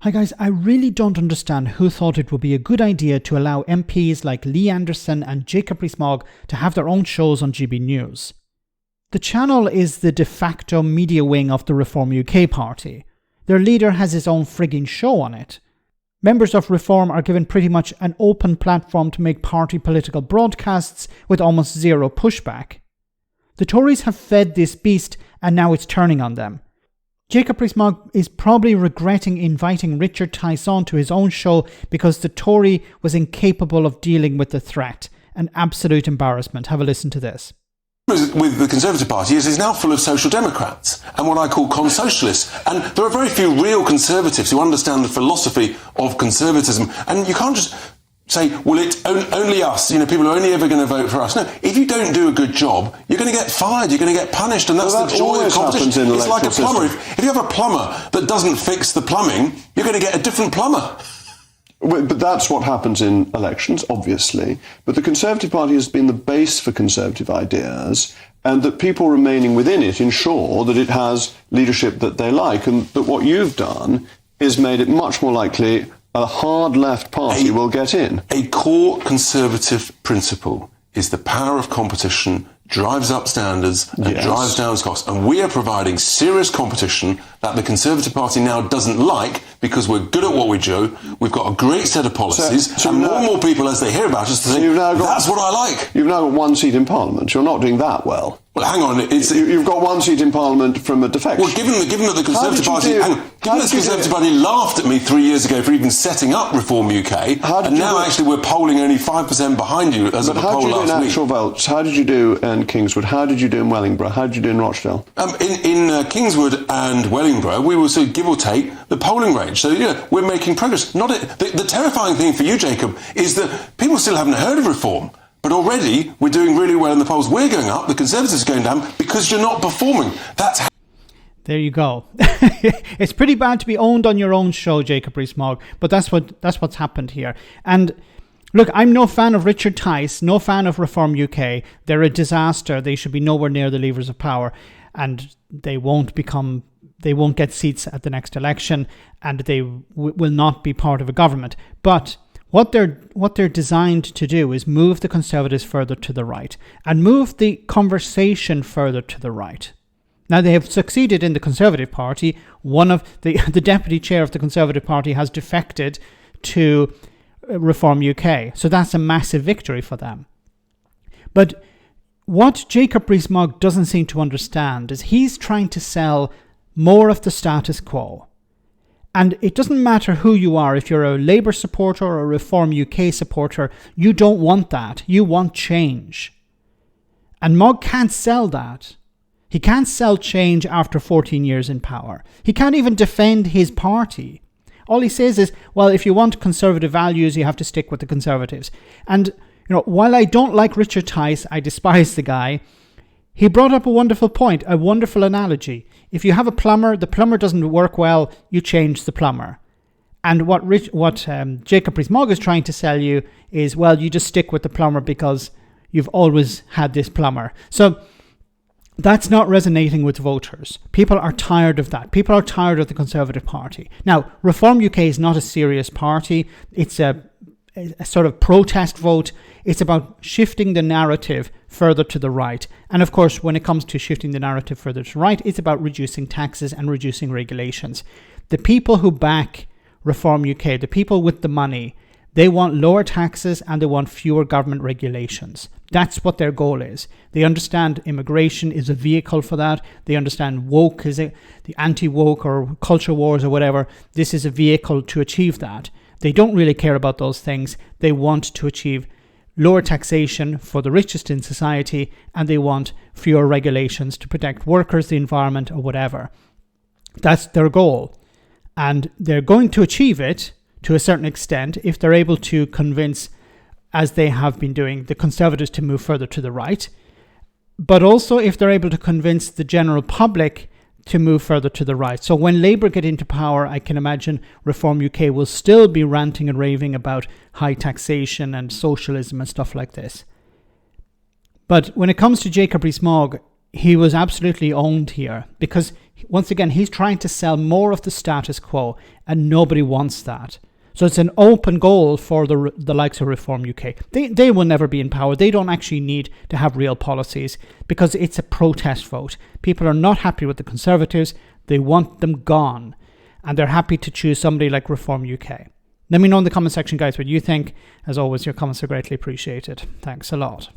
Hi guys, I really don't understand who thought it would be a good idea to allow MPs like Lee Anderson and Jacob Rees-Mogg to have their own shows on GB News. The channel is the de facto media wing of the Reform UK party. Their leader has his own frigging show on it. Members of Reform are given pretty much an open platform to make party political broadcasts with almost zero pushback. The Tories have fed this beast and now it's turning on them. Jacob Rees-Mogg is probably regretting inviting Richard Tice on to his own show because the Tory was incapable of dealing with the threat. An absolute embarrassment. Have a listen to this. With the Conservative Party is now full of social democrats and what I call con-socialists. And there are very few real conservatives who understand the philosophy of conservatism. And you can't just say, well, it's only us, people are only ever going to vote for us. No, if you don't do a good job, you're going to get fired, you're going to get punished, and that's the joy of competition. It's like a plumber. If you have a plumber that doesn't fix the plumbing, you're going to get a different plumber. But that's what happens in elections, obviously. But the Conservative Party has been the base for conservative ideas, and that people remaining within it ensure that it has leadership that they like, and that what you've done is made it much more likely a hard left party will get in. A core conservative principle is the power of competition drives up standards and drives down costs. And we are providing serious competition that the Conservative Party now doesn't like because we're good at what we do. We've got a great set of policies, and more people as they hear about us think, that's what I like. You've now got one seat in Parliament. You're not doing that well. Well, hang on. You've got one seat in Parliament from a defection. Well, given that the Conservative Party laughed at me 3 years ago for even setting up Reform UK, and now actually we're polling only 5% behind you as of a poll last week. How did you do in actual votes? How did you do in Kingswood? How did you do in Wellingborough? How did you do in Rochdale? In Kingswood and Wellingborough, we were sort of give or take the polling range. So, we're making progress. The terrifying thing for you, Jacob, is that people still haven't heard of Reform. But already, we're doing really well in the polls. We're going up, the Conservatives are going down, because you're not performing. There you go. It's pretty bad to be owned on your own show, Jacob Rees-Mogg, but that's what's happened here. And look, I'm no fan of Richard Tice, no fan of Reform UK. They're a disaster. They should be nowhere near the levers of power, and they won't get seats at the next election, and they will not be part of a government. But what they're designed to do is move the Conservatives further to the right and move the conversation further to the right. Now, they have succeeded in the Conservative Party. One of the deputy chair of the Conservative Party has defected to Reform UK. So that's a massive victory for them. But what Jacob Rees-Mogg doesn't seem to understand is he's trying to sell more of the status quo. And it doesn't matter who you are. If you're a Labour supporter or a Reform UK supporter, you don't want that. You want change. And Mogg can't sell that. He can't sell change after 14 years in power. He can't even defend his party. All he says is, well, if you want conservative values, you have to stick with the Conservatives. And, while I don't like Richard Tice, I despise the guy, he brought up a wonderful point, a wonderful analogy. If you have a plumber, the plumber doesn't work well, you change the plumber. And what Jacob Rees-Mogg is trying to sell you is, well, you just stick with the plumber because you've always had this plumber. So that's not resonating with voters. People are tired of that. People are tired of the Conservative Party. Now, Reform UK is not a serious party. It's a sort of protest vote. It's about shifting the narrative further to the right. And of course, when it comes to shifting the narrative further to the right, it's about reducing taxes and reducing regulations. The people who back Reform UK, the people with the money, they want lower taxes and they want fewer government regulations. That's what their goal is. They understand immigration is a vehicle for that. They understand woke is the anti-woke or culture wars or whatever. This is a vehicle to achieve that. They don't really care about those things. They want to achieve lower taxation for the richest in society, and they want fewer regulations to protect workers, the environment, or whatever. That's their goal. And they're going to achieve it to a certain extent if they're able to convince, as they have been doing, the Conservatives to move further to the right, but also if they're able to convince the general public to move further to the right. So when Labour get into power, I can imagine Reform UK will still be ranting and raving about high taxation and socialism and stuff like this. But when it comes to Jacob Rees-Mogg, he was absolutely owned here because once again, he's trying to sell more of the status quo, and nobody wants that. So it's an open goal for the likes of Reform UK. They will never be in power. They don't actually need to have real policies because it's a protest vote. People are not happy with the Conservatives. They want them gone. And they're happy to choose somebody like Reform UK. Let me know in the comment section, guys, what you think. As always, your comments are greatly appreciated. Thanks a lot.